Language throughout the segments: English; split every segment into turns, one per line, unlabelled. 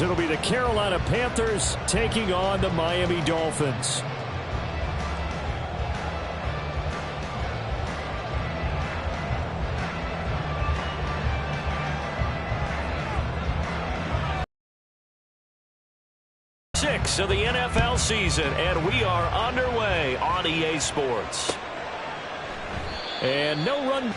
as it'll be the Carolina Panthers taking on the Miami Dolphins. Of the NFL season, and we are underway on EA Sports. And no run.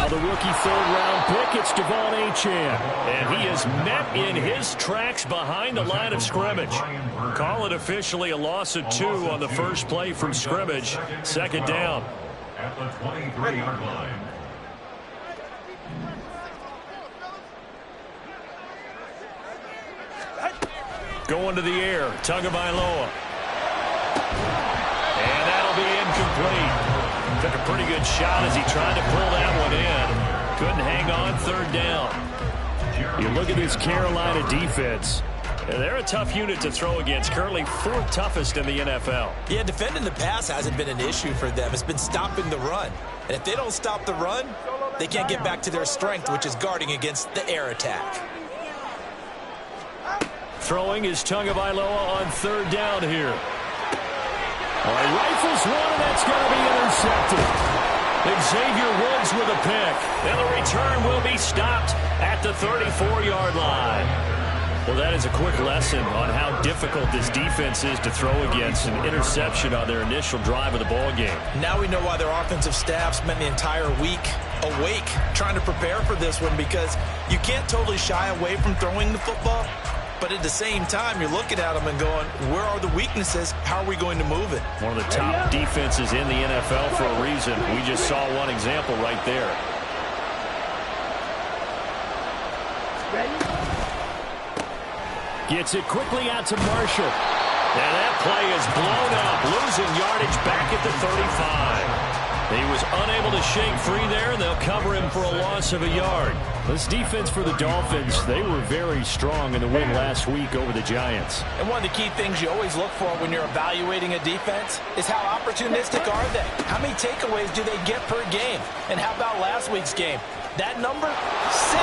The rookie third-round pick, it's Devon Achane. And he is met in his tracks behind the line of scrimmage. Call it officially a loss of 2 on the first play from scrimmage. Second down. At the 23-yard line. Going to the air, Tagovailoa. And that'll be incomplete. Took a pretty good shot as he tried to pull that one in. Couldn't hang on third down. You look at this Carolina defense. They're a tough unit to throw against. Currently 4th toughest in the NFL. Yeah, defending the pass hasn't been an issue for them. It's been stopping the run. And if they don't stop the run, they can't get back to their strength, which is guarding against the air attack. Throwing is Tagovailoa on third down here. Rifles one, and that's going to be intercepted. Xavier Woods with a pick. And the return will be stopped at the 34-yard line. Well, that is a quick lesson on how difficult this defense is to throw against. An interception on their initial drive of the ball game. Now we know why their offensive staff spent the entire week awake trying to prepare for this one, because you can't totally shy away from throwing the football. But at the same time, you're looking at them and going, where are the weaknesses? How are we going to move it? One of the top defenses in the NFL for a reason. We just saw one example right there. Gets it quickly out to Marshall. And that play is blown up, losing yardage back at the 35. He was unable to shake free there, and they'll cover him for a loss of a yard. This defense for the Dolphins, they were very strong in the win last week over the Giants. And one of the key things you always look for when you're evaluating a defense is how opportunistic are they? How many takeaways do they get per game? And how about last week's game? That number, 6.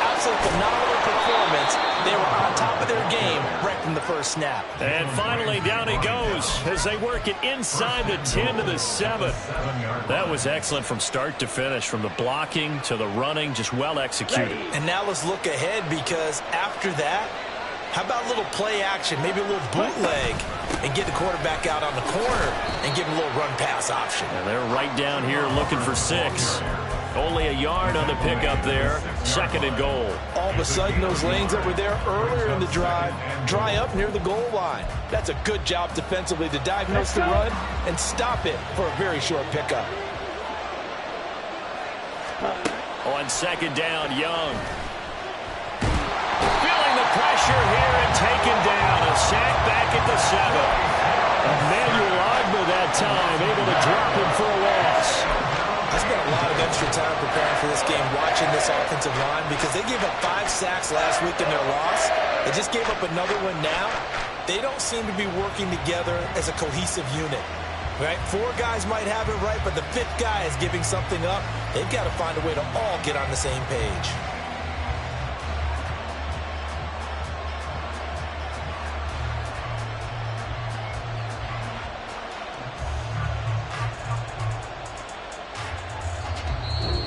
Absolute phenomenal performance. They were on top of their game right from the first snap. And finally, down he goes as they work it inside the 10 to the 7. That was excellent from start to finish, from the blocking to the running, just well executed. And now let's look ahead, because after that, how about a little play action, maybe a little bootleg, and get the quarterback out on the corner and give him a little run-pass option. And they're right down here looking for 6. Only a yard on the pickup there. 2nd and goal. All of a sudden, those lanes that were there earlier in the drive dry up near the goal line. That's a good job defensively to diagnose the run and stop it for a very short pickup. On 2nd down, Young. Feeling the pressure here and taken down. A sack back at the 7. Emmanuel Ogbah that time, able to drop him for a loss. I spent a lot of extra time preparing for this game, watching this offensive line, because they gave up 5 sacks last week in their loss. They just gave up another one now. They don't seem to be working together as a cohesive unit. Right? 4 guys might have it right, but the 5th guy is giving something up. They've got to find a way to all get on the same page.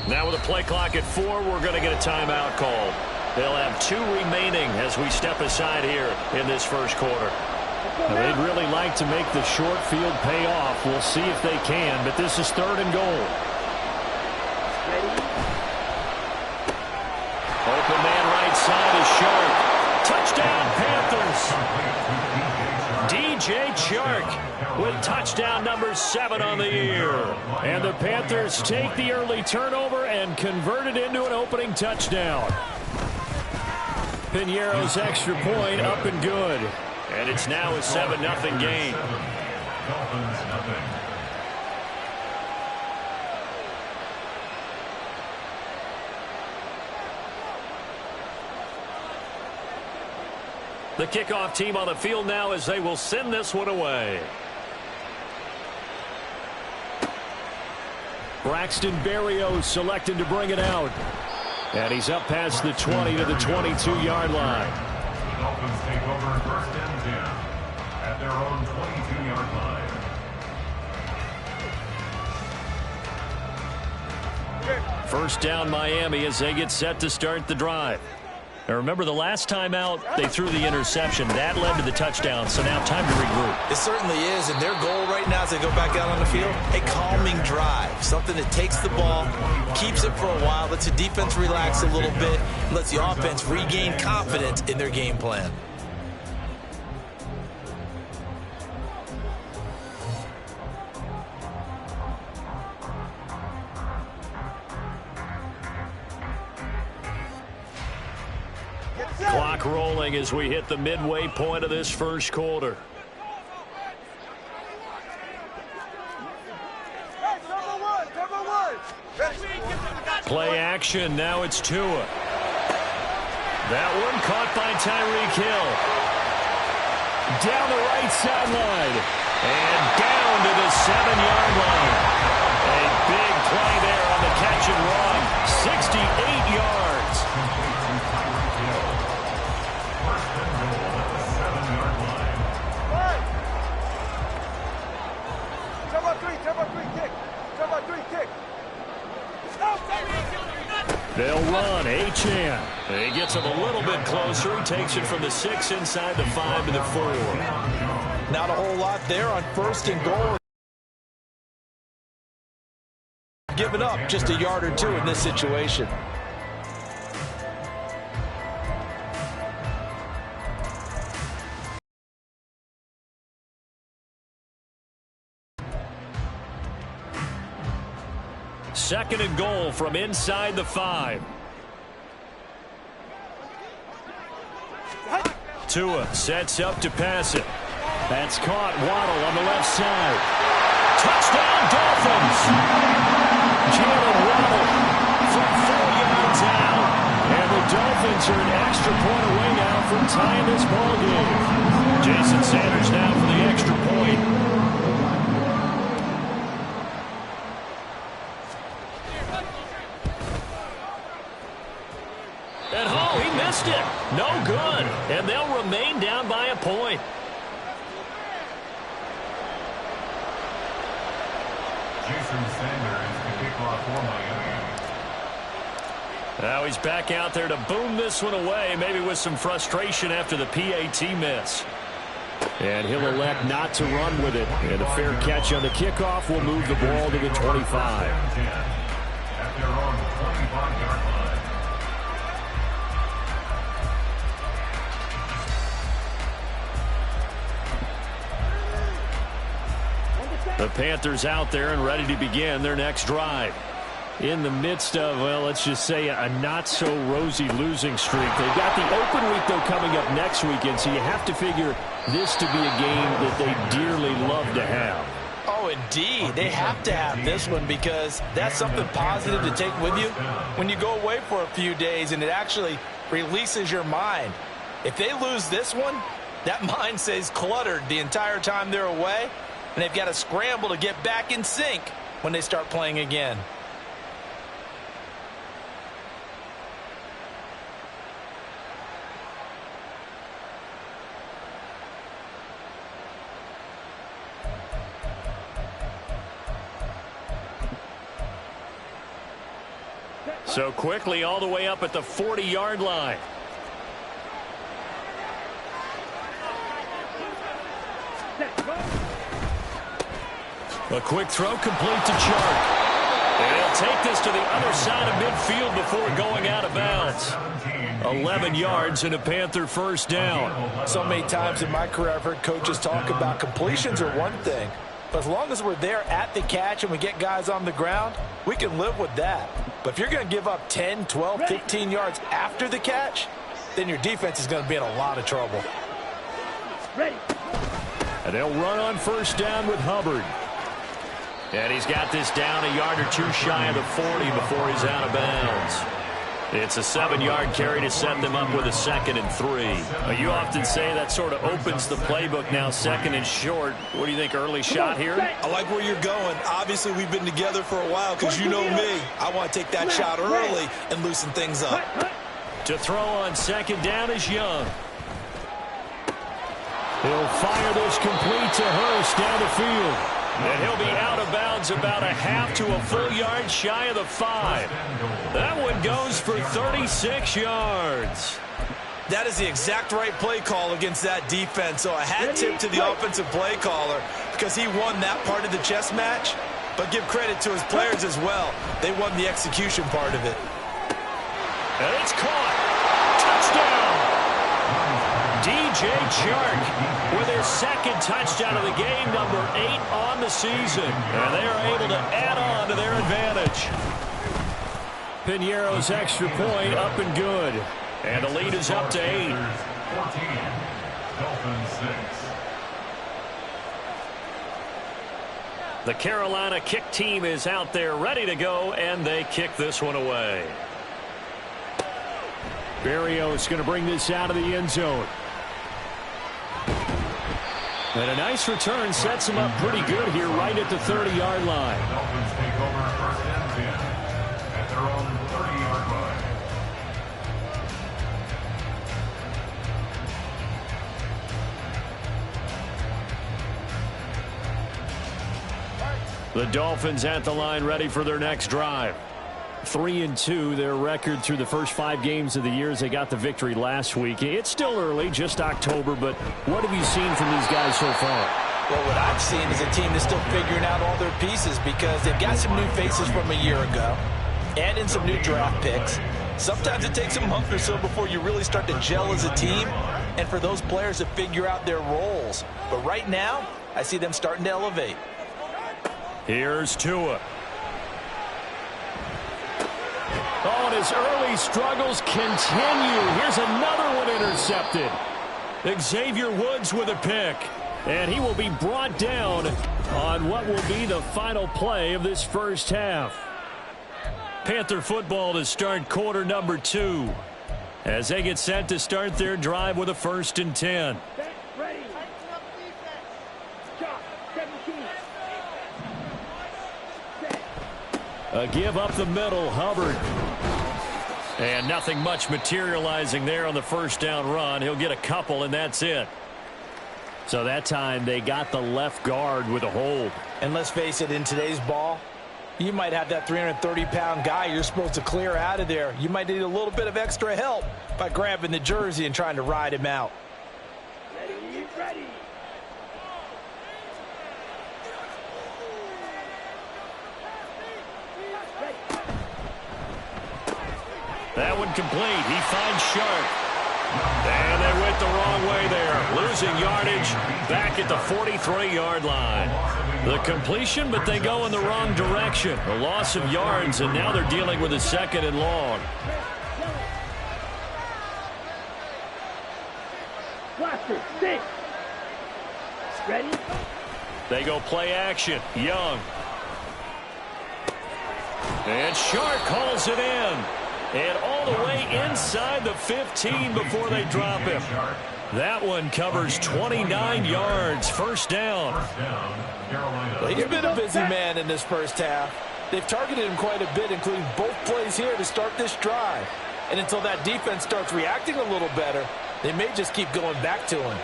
Now with a play clock at 4, we're going to get a timeout called. They'll have 2 remaining as we step aside here in this first quarter. Now, they'd really like to make the short field pay off. We'll see if they can, but this is 3rd and goal. Open man right side is Shark. Touchdown, Panthers. DJ Chark with touchdown number 7 on the year. And the Panthers take the early turnover and convert it into an opening touchdown. Piñeiro's extra point up and good. And it's now a 7-0 game. The kickoff team on the field now as they will send this one away. Braxton Berrios selected to bring it out. And he's up past the 20 to the 22-yard line.
The Dolphins take over first and 10 at their own 22-yard line.
First down Miami as they get set to start the drive. Now remember, the last time out, they threw the interception. That led to the touchdown, so now time to regroup.
It certainly is, and their goal right now as they go back out on the field, a calming drive, something that takes the ball, keeps it for a while, lets the defense relax a little bit, and lets the offense regain confidence in their game plan.
Clock rolling as we hit the midway point of this first quarter. Play action. Now it's Tua. That one caught by Tyreek Hill. Down the right sideline. And down to the 7-yard line. A big play there on the catch and run. 68 yards. They'll run. Achane. He gets him a little bit closer. He takes it from the 6 inside the 5 to the 4.
Not a whole lot there on first and goal. Giving up just a yard or two in this situation.
Second and goal from inside the 5. Tua sets up to pass it. That's caught. Waddle on the left side. Touchdown, Dolphins! Jalen Waddle from 4 yards out. And the Dolphins are an extra point away now from tying this ball game. Jason Sanders now for the extra point. At home, he missed it. No good. And they'll remain down by a point.
Jason Sanders, the kickoff for Miami.
Now he's back out there to boom this one away, maybe with some frustration after the PAT miss. And he'll elect not to run with it. And a fair catch on the kickoff will move the ball to the 25.
At their own 25-yard line.
The Panthers out there and ready to begin their next drive. In the midst of, well, let's just say a not-so-rosy losing streak. They've got the open week, though, coming up next weekend, so you have to figure this to be a game that they dearly love to have.
Oh, indeed. They have to have this one because that's something positive to take with you when you go away for a few days, and it actually releases your mind. If they lose this one, that mind stays cluttered the entire time they're away, and they've got to scramble to get back in sync when they start playing again.
So quickly all the way up at the 40-yard line. A quick throw complete to Chark. And he'll take this to the other side of midfield before going out of bounds. 11 yards and a Panther first down.
So many times in my career I've heard coaches talk about completions are one thing. But as long as we're there at the catch and we get guys on the ground, we can live with that. But if you're going to give up 10, 12, 15 yards after the catch, then your defense is going to be in a lot of trouble.
Ready.
And they'll run on first down with Hubbard. And he's got this down a yard or two shy of the 40 before he's out of bounds. It's a 7-yard carry to set them up with a 2nd and 3. You often say that sort of opens the playbook now, 2nd and short. What do you think, early shot here?
I like where you're going. Obviously, we've been together for a while because you know me. I want to take that shot early and loosen things up.
To throw on 2nd down is Young. He'll fire this complete to Hurst down the field. And he'll be out of bounds about a half to a full yard shy of the 5. That one goes for 36 yards.
That is the exact right play call against that defense. So a hat tip to the offensive play caller because he won that part of the chess match. But give credit to his players as well. They won the execution part of it.
And it's caught. Touchdown. DJ Chark with his 2nd touchdown of the game, number 8 on the season. And they are able to add on to their advantage. Piñeiro's extra point up and good. And the lead is up to 8.
14, Dolphins 6.
The Carolina kick team is out there ready to go, and they kick this one away. Berrios going to bring this out of the end zone. And a nice return sets him up pretty good here right at the 30-yard line.
Dolphins take over 1st and 10 at their own 30-yard line.
The Dolphins at the line ready for their next drive. 3-2, their record through the first 5 games of the year as they got the victory last week. It's still early, just October, but what have you seen from these guys so far?
Well, what I've seen is a team that's still figuring out all their pieces because they've got some new faces from a year ago, add in some new draft picks. Sometimes it takes a month or so before you really start to gel as a team and for those players to figure out their roles. But right now, I see them starting to elevate.
Here's Tua. Oh, and his early struggles continue. Here's another one intercepted. Xavier Woods with a pick. And he will be brought down on what will be the final play of this first half. Panther football to start quarter number 2 as they get set to start their drive with a 1st and 10.
Ready. Shot. 17.
A give up the middle, Hubbard. And nothing much materializing there on the first down run. He'll get a couple, and that's it. So that time they got the left guard with a hold.
And let's face it, in today's ball, you might have that 330-pound guy you're supposed to clear out of there. You might need a little bit of extra help by grabbing the jersey and trying to ride him out.
Ready, ready.
That one complete. He finds Sharp. And they went the wrong way there. Losing yardage back at the 43-yard line. The completion, but they go in the wrong direction. A loss of yards, and now they're dealing with a 2nd and long.
Blaster, 6. Ready?
They go play action. Young. And Sharp calls it in. And all the way inside the 15 before they drop him. That one covers 29 yards. First down.
Well, he's been a busy man in this first half. They've targeted him quite a bit, including both plays here to start this drive. And until that defense starts reacting a little better, they may just keep going back to him.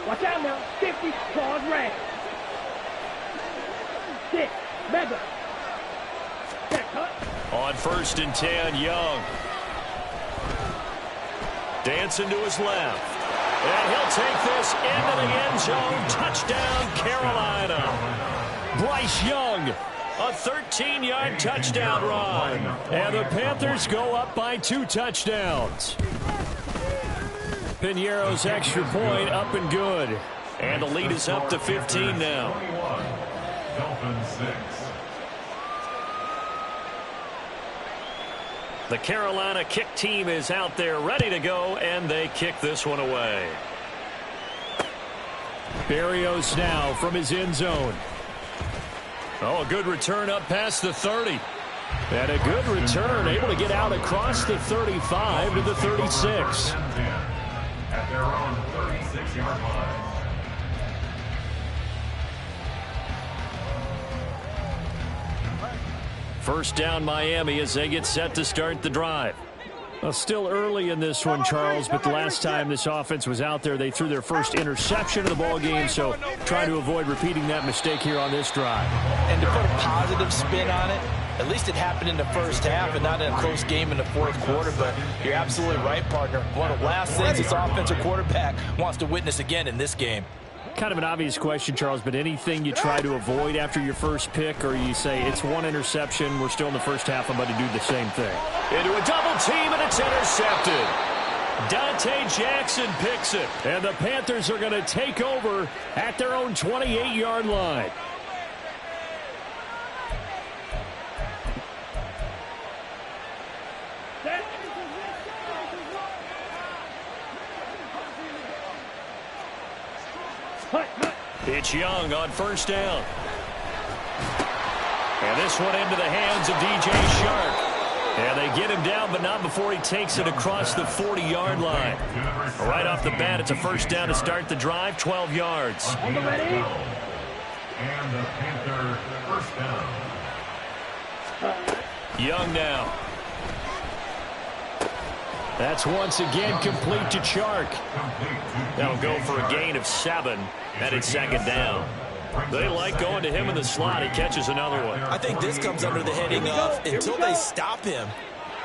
Watch out now. 50, claws red. 6, mega.
On 1st and 10, Young. Dancing to his left. And he'll take this into the end zone. Touchdown, Carolina. Bryce Young, a 13-yard touchdown run. And the Panthers go up by 2 touchdowns. Piñeiro's extra point up and good. And the lead is up to 15 now.
Dolphins 6.
The Carolina kick team is out there ready to go, and they kick this one away.
Berrios now from his end zone.
Oh, a good return up past the 30.
And a good return, able to get out across the 35 to the 36.
At their own 36-yard line.
First down Miami as they get set to start the drive.
Well, still early in this one, Charles, but the last time this offense was out there, they threw their first interception of the ball game, so try to avoid repeating that mistake here on this drive.
And to put a positive spin on it, at least it happened in the first half and not in a close game in the fourth quarter, but you're absolutely right, partner. One of the last things this offensive quarterback wants to witness again in this game.
Kind of an obvious question, Charles, but anything you try to avoid after your first pick, or you say it's one interception, we're still in the first half, I'm about to do the same thing.
Into a double team, and it's intercepted. Dante Jackson picks it.
And the Panthers are going to take over at their own 28-yard line.
It's Young on first down. And this one into the hands of DJ Shark. And they get him down, but not before he takes it across the 40-yard line. Right off the bat, it's a first down to start the drive, 12 yards.
And the Panther first down.
Young now.
That's once again complete to Chark.
That'll go for a gain of 7, and it's second down. They like going to him in the slot. He catches another one.
I think this comes under the heading of until they stop him,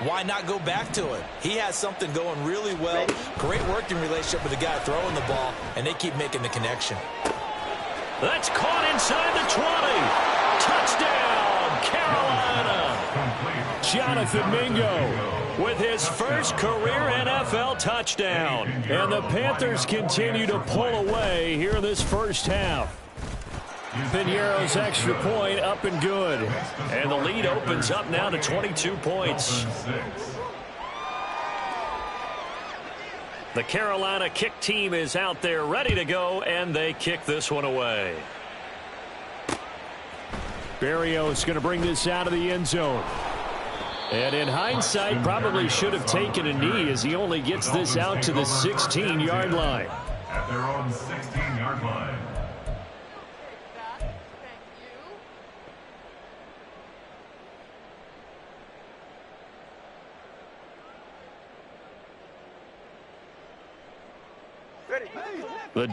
why not go back to it? He has something going really well. Great working relationship with the guy throwing the ball, and they keep making the connection.
That's caught inside the 20. Touchdown, Carolina.
Jonathan Mingo
with his first career NFL touchdown.
And the Panthers continue to pull away here in this first half. Piñeiro's extra point up and good.
And the lead opens up now to 22 points. The Carolina kick team is out there ready to go, and they kick this one away.
Berrios going to bring this out of the end zone. And in hindsight, probably should have taken a knee as he only gets this out to the 16-yard line.
At their own 16-yard line.
The